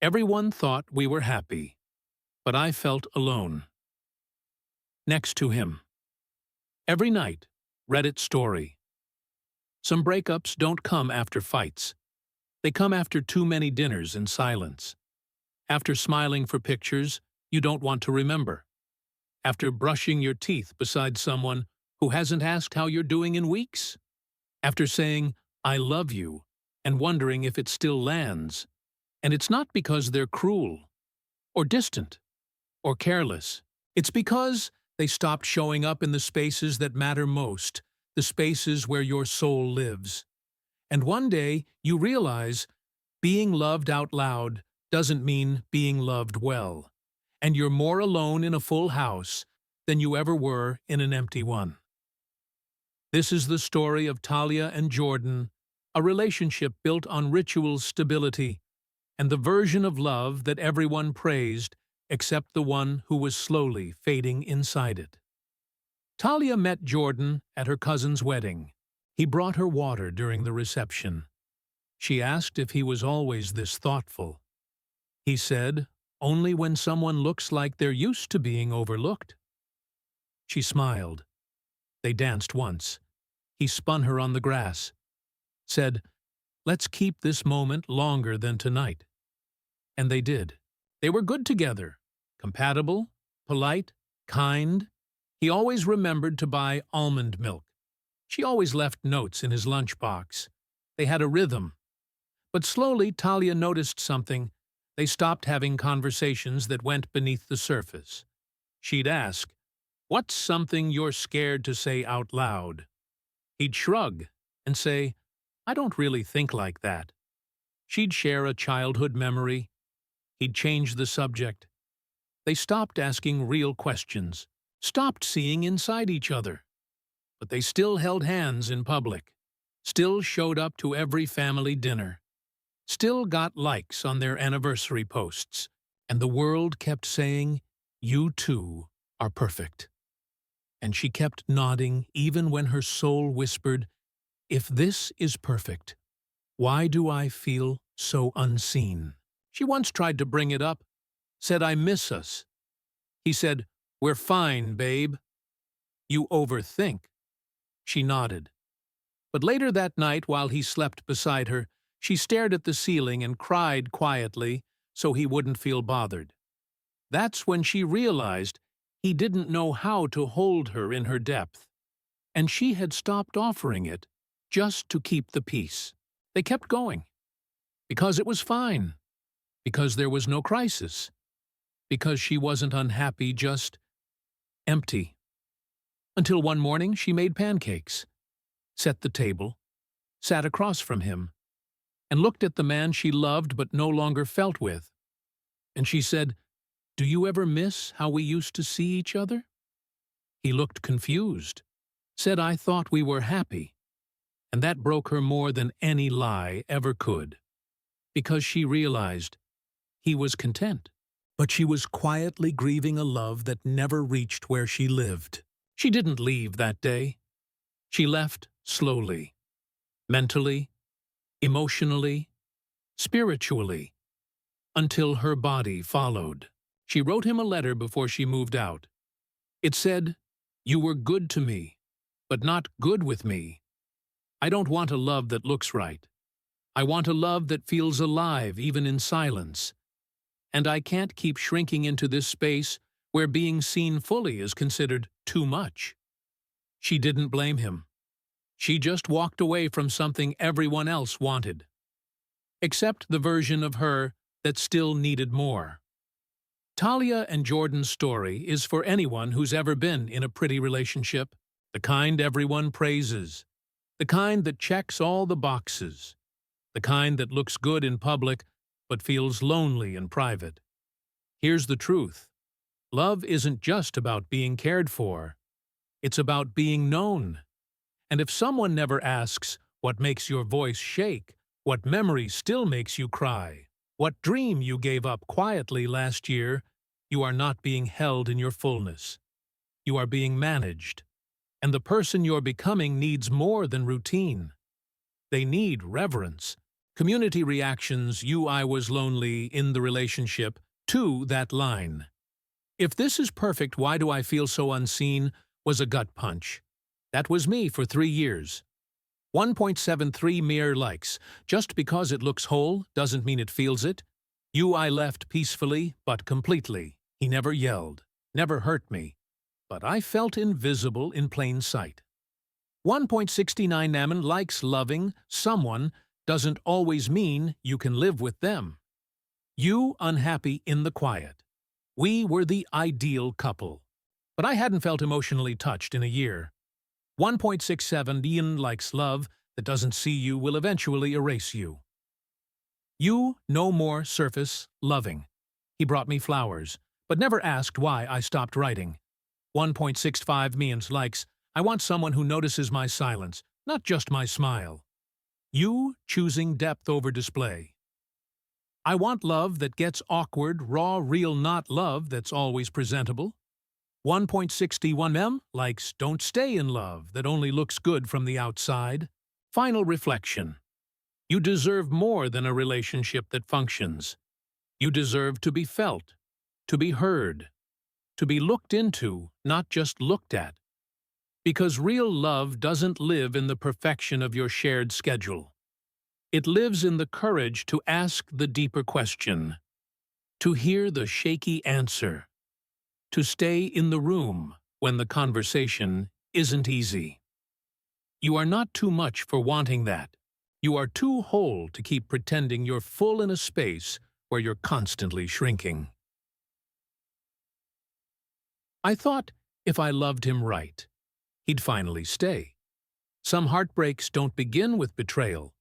Everyone thought we were happy, but I felt alone. Next to him. Every night, Reddit story. Some breakups don't come after fights. They come after too many dinners in silence. After smiling for pictures you don't want to remember. After brushing your teeth beside someone who hasn't asked how you're doing in weeks. After saying, "I love you," and wondering if it still lands. And it's not because they're cruel, or distant, or careless. It's because they stopped showing up in the spaces that matter most, the spaces where your soul lives. And one day you realize being loved out loud doesn't mean being loved well, and you're more alone in a full house than you ever were in an empty one. This is the story of Talia and Jordan, a relationship built on ritual stability, and the version of love that everyone praised except the one who was slowly fading inside it. Talia met Jordan at her cousin's wedding. He brought her water during the reception. She asked if he was always this thoughtful. He said, "Only when someone looks like they're used to being overlooked." She smiled. They danced once. He spun her on the grass. Said, "Let's keep this moment longer than tonight." And they did. They were good together, compatible, polite, kind. He always remembered to buy almond milk. She always left notes in his lunchbox. They had a rhythm. But slowly Talia noticed something. They stopped having conversations that went beneath the surface. She'd ask, "What's something you're scared to say out loud?" He'd shrug and say, "I don't really think like that." She'd share a childhood memory. He'd change the subject. They stopped asking real questions, stopped seeing inside each other. But they still held hands in public, still showed up to every family dinner, still got likes on their anniversary posts, and the world kept saying, "You two are perfect." And she kept nodding even when her soul whispered, "If this is perfect, why do I feel so unseen?" She once tried to bring it up, said, "I miss us." He said, "We're fine, babe." "You overthink." She nodded. But later that night, while he slept beside her, she stared at the ceiling and cried quietly so he wouldn't feel bothered. That's when she realized he didn't know how to hold her in her depth, and she had stopped offering it just to keep the peace. They kept going, because it was fine, because there was no crisis, because she wasn't unhappy, just empty. Until one morning she made pancakes, set the table, sat across from him, and looked at the man she loved but no longer felt with. And she said, "Do you ever miss how we used to see each other?" He looked confused, said, "I thought we were happy." And that broke her more than any lie ever could, because she realized he was content. But she was quietly grieving a love that never reached where she lived. She didn't leave that day. She left slowly, mentally, emotionally, spiritually, until her body followed. She wrote him a letter before she moved out. It said, "You were good to me, but not good with me. I don't want a love that looks right. I want a love that feels alive even in silence. And I can't keep shrinking into this space where being seen fully is considered too much." She didn't blame him. She just walked away from something everyone else wanted, except the version of her that still needed more. Talia and Jordan's story is for anyone who's ever been in a pretty relationship, the kind everyone praises, the kind that checks all the boxes, the kind that looks good in public but feels lonely in private. Here's the truth. Love isn't just about being cared for. It's about being known. And if someone never asks what makes your voice shake, what memory still makes you cry, what dream you gave up quietly last year, you are not being held in your fullness. You are being managed. And the person you're becoming needs more than routine. They need reverence, Community reactions, I was lonely in the relationship, to that line. If this is perfect, why do I feel so unseen, was a gut punch. That was me for 3 years. 1.73 mere likes. Just because it looks whole doesn't mean it feels it. I left peacefully, but completely. He never yelled, never hurt me. But I felt invisible in plain sight. 1.69 Naman likes loving someone doesn't always mean you can live with them. You unhappy in the quiet. We were the ideal couple. But I hadn't felt emotionally touched in a year. 1.67 Ian likes love that doesn't see you will eventually erase you. No more surface loving. He brought me flowers, but never asked why I stopped writing. 1.65 Ian's likes, I want someone who notices my silence, not just my smile. You choosing depth over display. I want love that gets awkward, raw, real, not love that's always presentable. 1.61 likes don't stay in love that only looks good from the outside. Final reflection. You deserve more than a relationship that functions. You deserve to be felt, to be heard, to be looked into, not just looked at. Because real love doesn't live in the perfection of your shared schedule. It lives in the courage to ask the deeper question, to hear the shaky answer, to stay in the room when the conversation isn't easy. You are not too much for wanting that. You are too whole to keep pretending you're full in a space where you're constantly shrinking. I thought if I loved him right, he'd finally stay. Some heartbreaks don't begin with betrayal.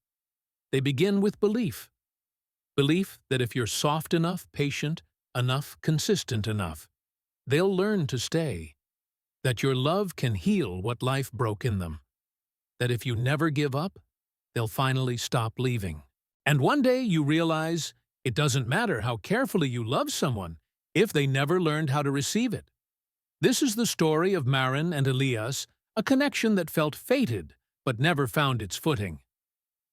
They begin with belief. Belief that if you're soft enough, patient enough, consistent enough, they'll learn to stay. That your love can heal what life broke in them. That if you never give up, they'll finally stop leaving. And one day you realize it doesn't matter how carefully you love someone if they never learned how to receive it. This is the story of Maren and Elias, a connection that felt fated but never found its footing.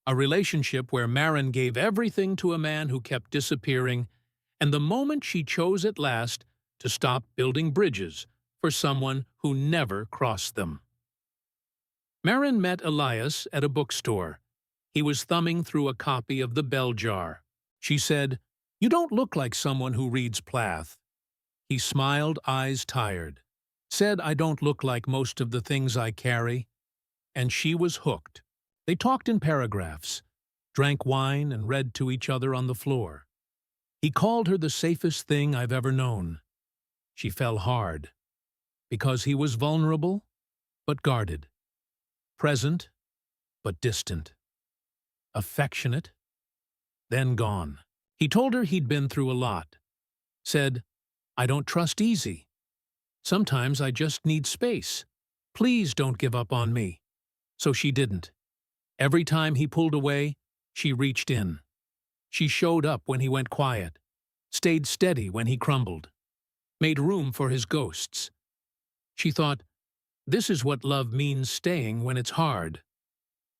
A relationship where Maren gave everything to a man who kept disappearing, and the moment she chose at last to stop building bridges for someone who never crossed them. Maren met Elias at a bookstore. He was thumbing through a copy of The Bell Jar. She said, "You don't look like someone who reads Plath." He smiled, eyes tired. Said, "I don't look like most of the things I carry." And she was hooked. They talked in paragraphs, drank wine and read to each other on the floor. He called her the safest thing I've ever known. She fell hard, because he was vulnerable, but guarded. Present, but distant. Affectionate, then gone. He told her he'd been through a lot. Said, "I don't trust easy. Sometimes I just need space. Please don't give up on me." So she didn't. Every time he pulled away, she reached in. She showed up when he went quiet, stayed steady when he crumbled, made room for his ghosts. She thought, this is what love means, staying when it's hard.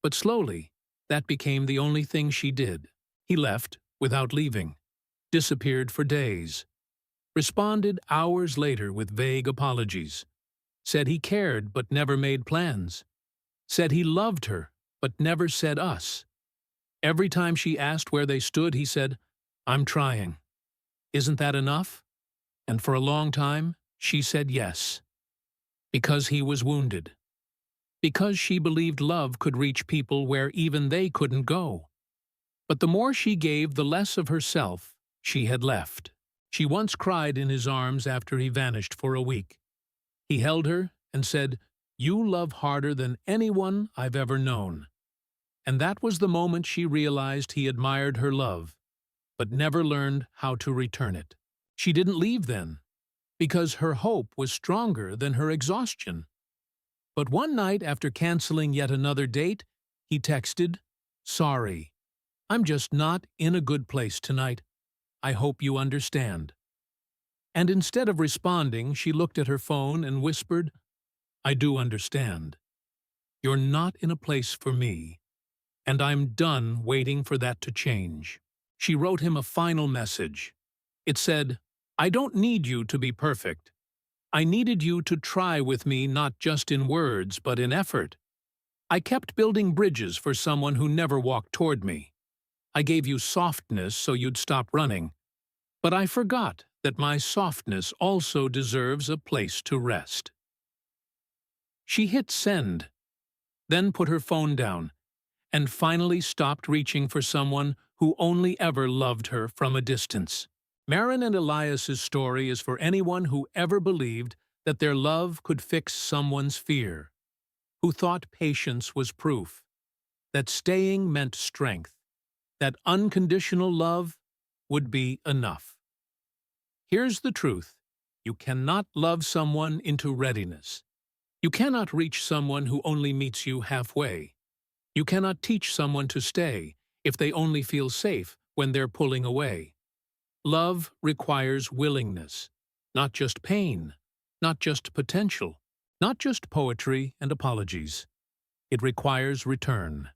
But slowly, that became the only thing she did. He left without leaving, disappeared for days, responded hours later with vague apologies, said he cared but never made plans, said he loved her but never said us. Every time she asked where they stood, he said, "I'm trying. Isn't that enough?" And for a long time, she said yes. Because he was wounded. Because she believed love could reach people where even they couldn't go. But the more she gave, the less of herself she had left. She once cried in his arms after he vanished for a week. He held her and said, "You love harder than anyone I've ever known." And that was the moment she realized he admired her love, but never learned how to return it. She didn't leave then, because her hope was stronger than her exhaustion. But one night after canceling yet another date, he texted, "Sorry, I'm just not in a good place tonight. I hope you understand." And instead of responding, she looked at her phone and whispered, "I do understand. You're not in a place for me, and I'm done waiting for that to change. She wrote him a final message. It said, "I don't need you to be perfect. I needed you to try with me not just in words but in effort. I kept building bridges for someone who never walked toward me. I gave you softness so you'd stop running. But I forgot that my softness also deserves a place to rest." She hit send, then put her phone down, and finally stopped reaching for someone who only ever loved her from a distance. Marin and Elias's story is for anyone who ever believed that their love could fix someone's fear, who thought patience was proof, that staying meant strength, that unconditional love would be enough. Here's the truth. You cannot love someone into readiness. You cannot reach someone who only meets you halfway. You cannot teach someone to stay if they only feel safe when they're pulling away. Love requires willingness, not just pain, not just potential, not just poetry and apologies. It requires return.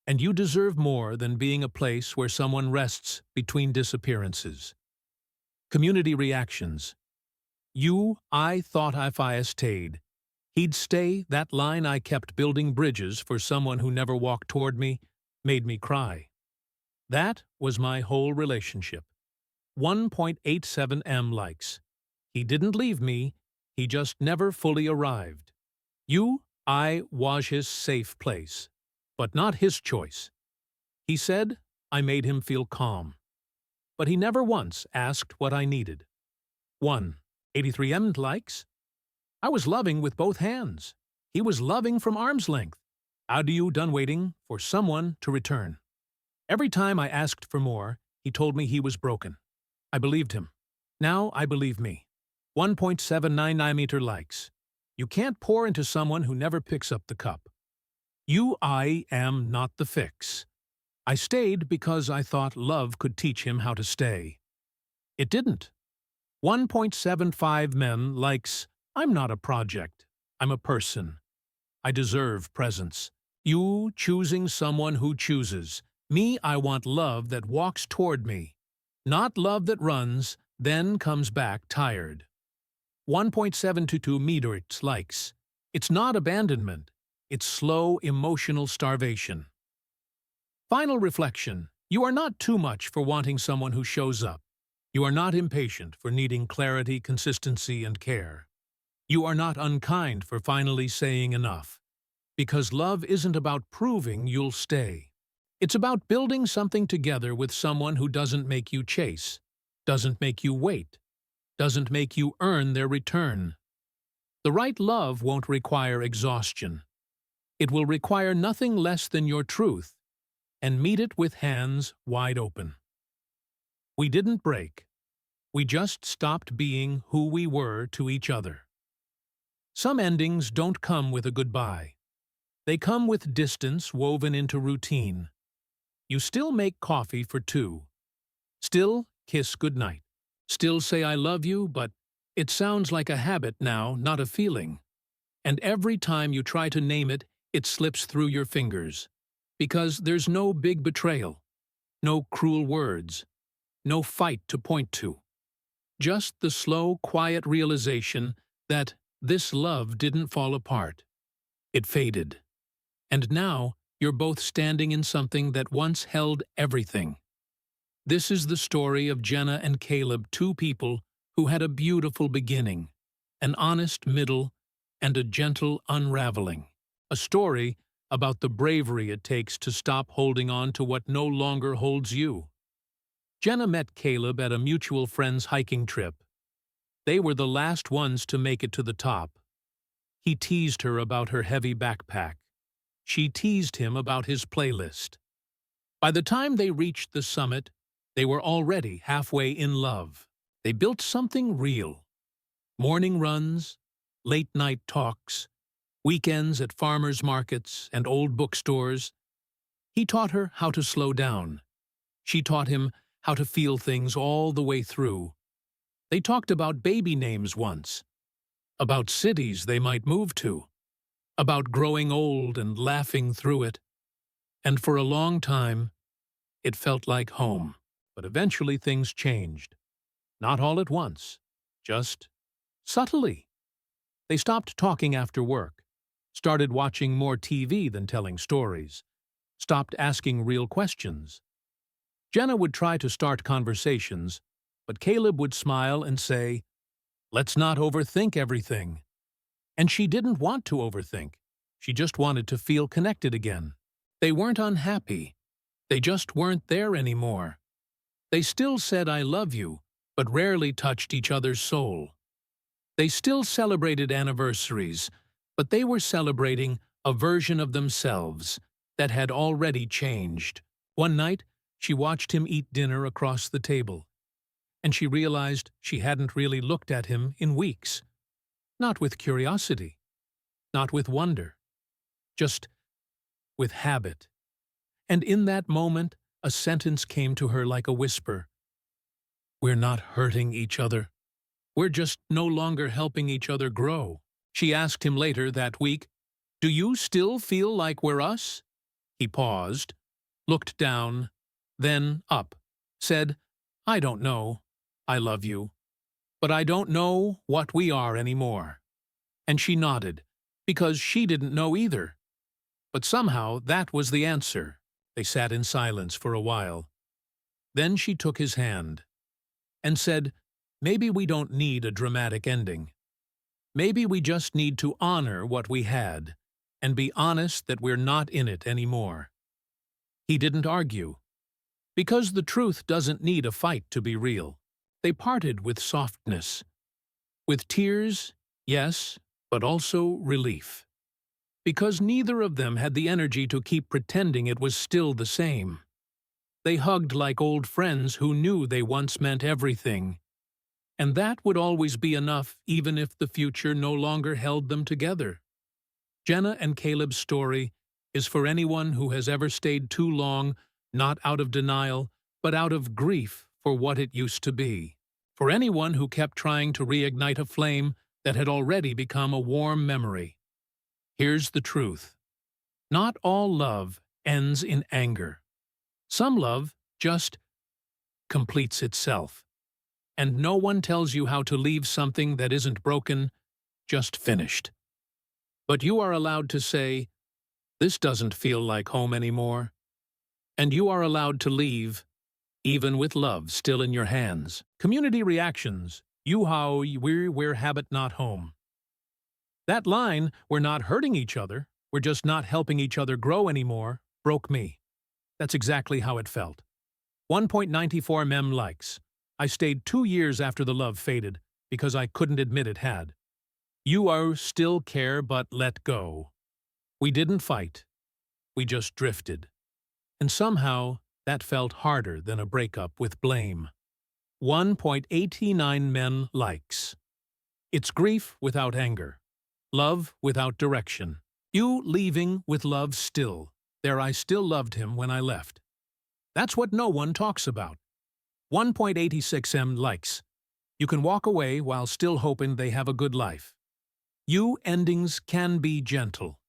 And you deserve more than being a place where someone rests between disappearances. Community reactions. I thought if I stayed, he'd stay. That line, "I kept building bridges for someone who never walked toward me," made me cry. That was my whole relationship. 1.87 M likes. He didn't leave me, he just never fully arrived. I was his safe place, but not his choice. He said I made him feel calm, but he never once asked what I needed. 1.83 M likes. I was loving with both hands. He was loving from arm's length. How do you done waiting for someone to return? Every time I asked for more, he told me he was broken. I believed him. Now I believe me. 1.79 likes. You can't pour into someone who never picks up the cup. I am not the fix. I stayed because I thought love could teach him how to stay. It didn't. 1.75 men likes. I'm not a project. I'm a person. I deserve presence. You choosing someone who chooses. Me, I want love that walks toward me. Not love that runs, then comes back tired. 1.722 meters likes. It's not abandonment. It's slow emotional starvation. Final reflection. You are not too much for wanting someone who shows up. You are not impatient for needing clarity, consistency, and care. You are not unkind for finally saying enough. Because love isn't about proving you'll stay. It's about building something together with someone who doesn't make you chase, doesn't make you wait, doesn't make you earn their return. The right love won't require exhaustion. It will require nothing less than your truth, and meet it with hands wide open. We didn't break. We just stopped being who we were to each other. Some endings don't come with a goodbye. They come with distance woven into routine. You still make coffee for two. Still kiss goodnight. Still say I love you, but it sounds like a habit now, not a feeling. And every time you try to name it, it slips through your fingers. Because there's no big betrayal, no cruel words, no fight to point to. Just the slow, quiet realization that this love didn't fall apart. It faded. And now you're both standing in something that once held everything. This is the story of Jenna and Caleb, two people who had a beautiful beginning, an honest middle, and a gentle unraveling. A story about the bravery it takes to stop holding on to what no longer holds you. Jenna met Caleb at a mutual friend's hiking trip. They were the last ones to make it to the top. He teased her about her heavy backpack. She teased him about his playlist. By the time they reached the summit, they were already halfway in love. They built something real. Morning runs, late-night talks, weekends at farmers' markets and old bookstores. He taught her how to slow down. She taught him how to feel things all the way through. They talked about baby names once, about cities they might move to, about growing old and laughing through it. And for a long time, it felt like home. But eventually things changed. Not all at once, just subtly. They stopped talking after work, started watching more TV than telling stories, stopped asking real questions. Jenna would try to start conversations, but Caleb would smile and say, "Let's not overthink everything." And she didn't want to overthink. She just wanted to feel connected again. They weren't unhappy. They just weren't there anymore. They still said "I love you," but rarely touched each other's soul. They still celebrated anniversaries, but they were celebrating a version of themselves that had already changed. One night, she watched him eat dinner across the table, and she realized she hadn't really looked at him in weeks. Not with curiosity, not with wonder, just with habit. And in that moment, a sentence came to her like a whisper. "We're not hurting each other. We're just no longer helping each other grow." She asked him later that week, "Do you still feel like we're us?" He paused, looked down, then up, said, "I don't know. I love you. But I don't know what we are anymore." And she nodded, because she didn't know either. But somehow that was the answer. They sat in silence for a while. Then she took his hand and said, "Maybe we don't need a dramatic ending. Maybe we just need to honor what we had and be honest that we're not in it anymore." He didn't argue, because the truth doesn't need a fight to be real. They parted with softness, with tears, yes, but also relief. Because neither of them had the energy to keep pretending it was still the same. They hugged like old friends who knew they once meant everything. And that would always be enough, even if the future no longer held them together. Jenna and Caleb's story is for anyone who has ever stayed too long, not out of denial, but out of grief for what it used to be. For anyone who kept trying to reignite a flame that had already become a warm memory. Here's the truth. Not all love ends in anger. Some love just completes itself. And no one tells you how to leave something that isn't broken, just finished. But you are allowed to say, "This doesn't feel like home anymore." And you are allowed to leave, even with love still in your hands. Community reactions. You how we're habit not home. That line, "We're not hurting each other, we're just not helping each other grow anymore," broke me. That's exactly how it felt. 1.94 mem likes. I stayed 2 years after the love faded because I couldn't admit it had. You are still care but let go. We didn't fight. We just drifted. And somehow that felt harder than a breakup with blame. 1.89 men likes. It's grief without anger. Love without direction. You leaving with love still. There I still loved him when I left. That's what no one talks about. 1.86 m likes. You can walk away while still hoping they have a good life. You endings can be gentle.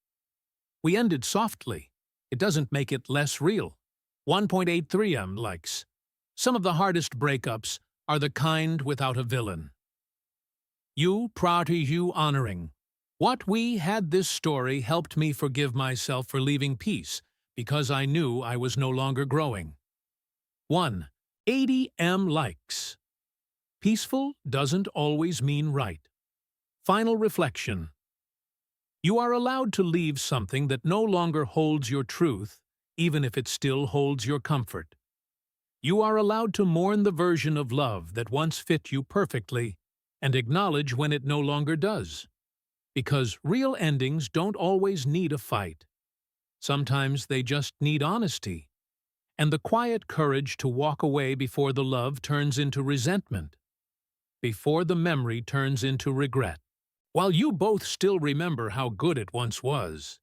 We ended softly. It doesn't make it less real. 1.83 m likes. Some of the hardest breakups are the kind without a villain. You priority you honoring. What we had this story helped me forgive myself for leaving peace because I knew I was no longer growing. 1.80 m likes. Peaceful doesn't always mean right. Final reflection. You are allowed to leave something that no longer holds your truth, even if it still holds your comfort. You are allowed to mourn the version of love that once fit you perfectly and acknowledge when it no longer does. Because real endings don't always need a fight. Sometimes they just need honesty and the quiet courage to walk away before the love turns into resentment, before the memory turns into regret. While you both still remember how good it once was,